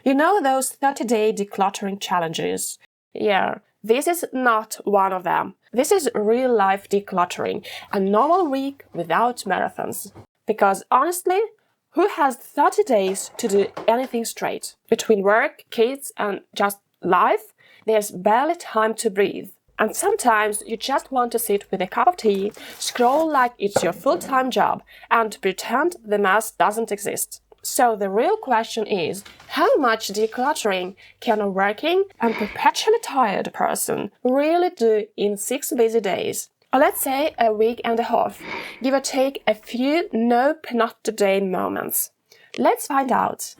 You know those 30-day decluttering challenges? Yeah, this is not one of them. This is real-life decluttering, a normal week without marathons. Because honestly, who has 30 days to do anything straight? Between work, kids, and just life, there's barely time to breathe. And sometimes you just want to sit with a cup of tea, scroll like it's your full-time job, and pretend the mess doesn't exist. So the real question is, how much decluttering can a working and perpetually tired person really do in 6 busy days? Or let's say a week and a half, give or take a few nope not today moments. Let's find out.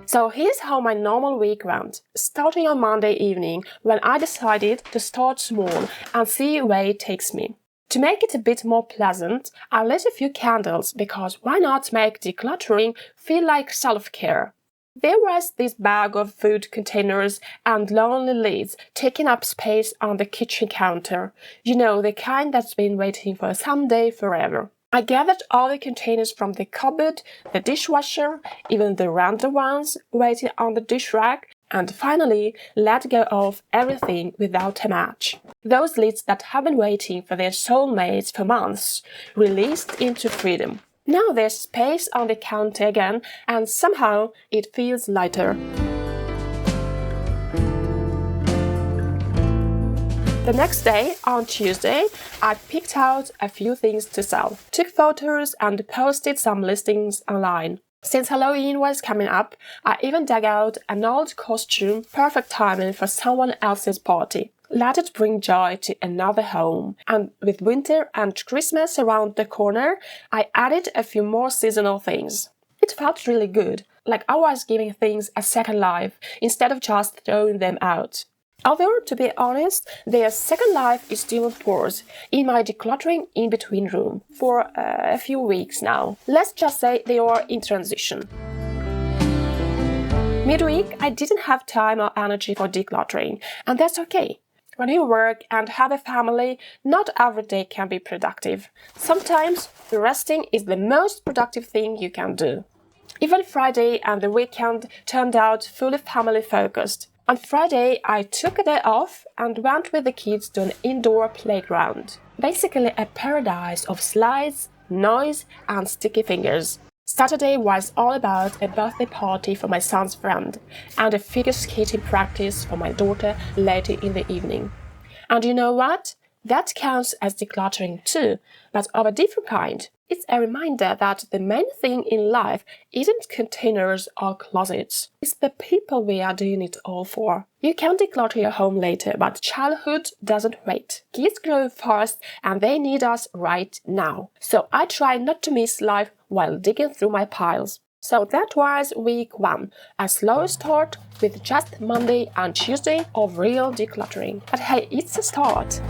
So here's how my normal week went, starting on Monday evening when I decided to start small and see where it takes me. To make it a bit more pleasant, I lit a few candles because why not make decluttering feel like self-care? There was this bag of food containers and lonely lids taking up space on the kitchen counter. You know, the kind that's been waiting for someday forever. I gathered all the containers from the cupboard, the dishwasher, even the random ones waiting on the dish rack, and finally let go of everything without a match. Those lids that have been waiting for their soulmates for months, released into freedom. Now there's space on the counter again, and somehow it feels lighter. The next day, on Tuesday, I picked out a few things to sell, took photos and posted some listings online. Since Halloween was coming up, I even dug out an old costume, perfect timing for someone else's party. Let it bring joy to another home. And with winter and Christmas around the corner, I added a few more seasonal things. It felt really good, like I was giving things a second life instead of just throwing them out. Although, to be honest, their second life is still on pause in my decluttering in-between room for a few weeks now. Let's just say they are in transition. Midweek, I didn't have time or energy for decluttering, and that's okay. When you work and have a family, not every day can be productive. Sometimes, resting is the most productive thing you can do. Even Friday and the weekend turned out fully family-focused. On Friday, I took a day off and went with the kids to an indoor playground. Basically a paradise of slides, noise, and sticky fingers. Saturday was all about a birthday party for my son's friend and a figure skating practice for my daughter later in the evening. And you know what? That counts as decluttering too, but of a different kind. It's a reminder that the main thing in life isn't containers or closets. It's the people we are doing it all for. You can declutter your home later, but childhood doesn't wait. Kids grow fast and they need us right now. So I try not to miss life while digging through my piles. So that was week 1, a slow start with just Monday and Tuesday of real decluttering. But hey, it's a start.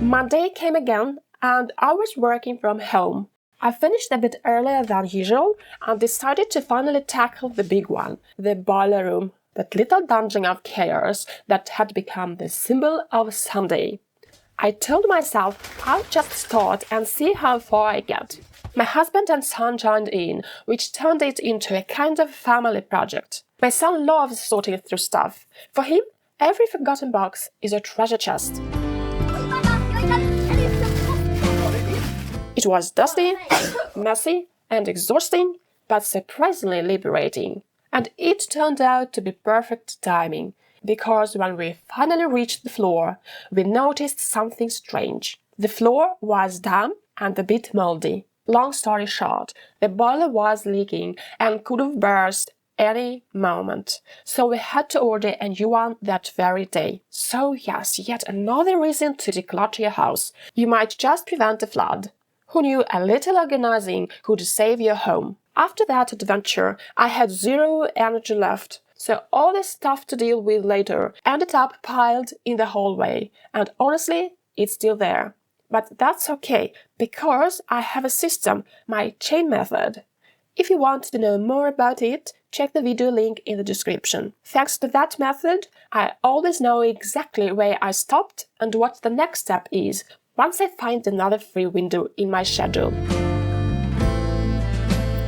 Monday came again and I was working from home. I finished a bit earlier than usual and decided to finally tackle the big one, the boiler room, that little dungeon of chaos that had become the symbol of Sunday. I told myself I'll just start and see how far I get. My husband and son joined in, which turned it into a kind of family project. My son loves sorting through stuff. For him, every forgotten box is a treasure chest. It was dusty, messy, and exhausting, but surprisingly liberating. And it turned out to be perfect timing, because when we finally reached the floor, we noticed something strange. The floor was damp and a bit moldy. Long story short, the boiler was leaking and could have burst any moment. So we had to order a new one that very day. So yes, yet another reason to declutter your house. You might just prevent a flood. Who knew a little organizing could save your home? After that adventure, I had zero energy left. So all the stuff to deal with later ended up piled in the hallway. And honestly, it's still there. But that's okay, because I have a system, my chain method. If you want to know more about it, check the video link in the description. Thanks to that method, I always know exactly where I stopped and what the next step is, once I find another free window in my schedule.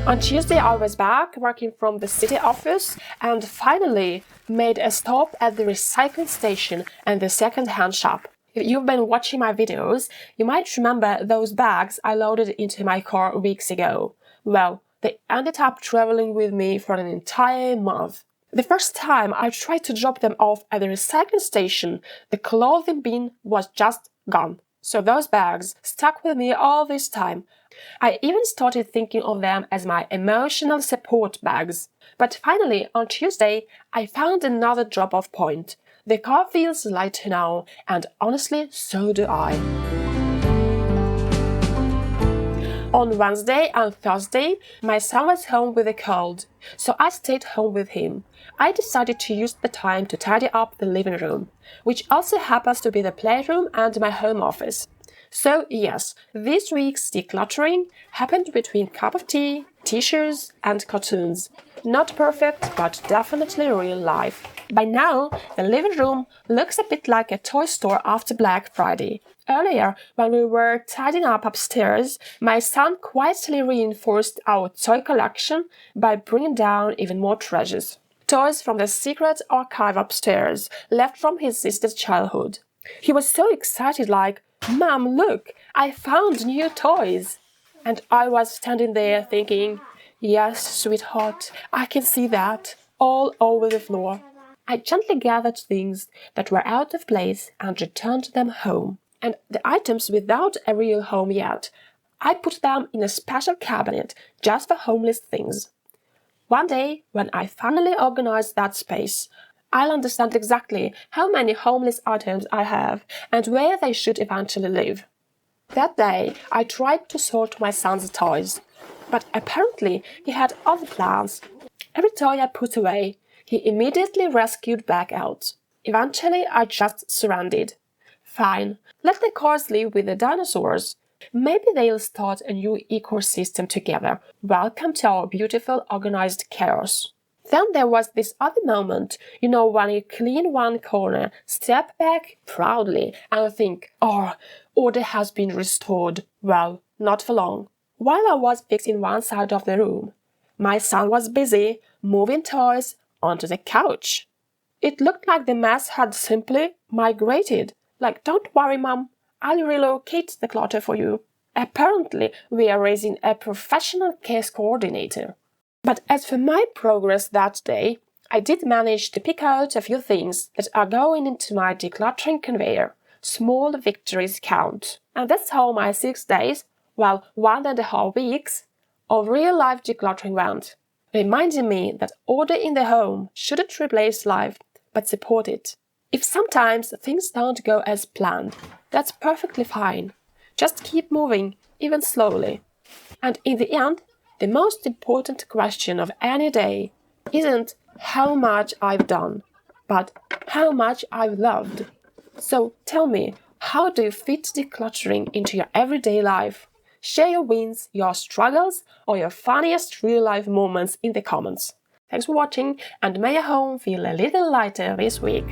On Tuesday, I was back working from the city office and finally made a stop at the recycling station and the second-hand shop. If you've been watching my videos, you might remember those bags I loaded into my car weeks ago. Well, they ended up traveling with me for an entire month. The first time I tried to drop them off at the recycling station, the clothing bin was just gone. So those bags stuck with me all this time. I even started thinking of them as my emotional support bags. But finally, on Tuesday, I found another drop-off point. The car feels lighter now, and honestly, so do I. On Wednesday and Thursday, my son was home with a cold, so I stayed home with him. I decided to use the time to tidy up the living room, which also happens to be the playroom and my home office. So yes, this week's decluttering happened between cup of tea, t-shirts and cartoons. Not perfect, but definitely real life. By now, the living room looks a bit like a toy store after Black Friday. Earlier, when we were tidying up upstairs, my son quietly reinforced our toy collection by bringing down even more treasures. Toys from the secret archive upstairs, left from his sister's childhood. He was so excited, like, "Mom, look, I found new toys!" And I was standing there thinking, "Yes, sweetheart, I can see that, all over the floor." I gently gathered things that were out of place and returned them home. And the items without a real home yet, I put them in a special cabinet just for homeless things. One day, when I finally organized that space, I'll understand exactly how many homeless items I have and where they should eventually live. That day, I tried to sort my son's toys, but apparently he had other plans. Every toy I put away, he immediately rescued back out. Eventually, I just surrendered. Fine, let the cars live with the dinosaurs. Maybe they'll start a new ecosystem together. Welcome to our beautiful organized chaos. Then there was this other moment, when you clean one corner, step back proudly and think, "Oh, order has been restored." Well, not for long. While I was fixing one side of the room, my son was busy moving toys onto the couch. It looked like the mess had simply migrated. Like, "Don't worry, Mum, I'll relocate the clutter for you." Apparently, we are raising a professional case coordinator. But as for my progress that day, I did manage to pick out a few things that are going into my decluttering conveyor. Small victories count. And that's how my 6 days, 1.5 weeks, of real-life decluttering went. Reminding me that order in the home shouldn't replace life, but support it. If sometimes things don't go as planned, that's perfectly fine. Just keep moving, even slowly. And in the end, the most important question of any day isn't how much I've done, but how much I've loved. So tell me, how do you fit decluttering into your everyday life? Share your wins, your struggles, or your funniest real-life moments in the comments. Thanks for watching, and may your home feel a little lighter this week.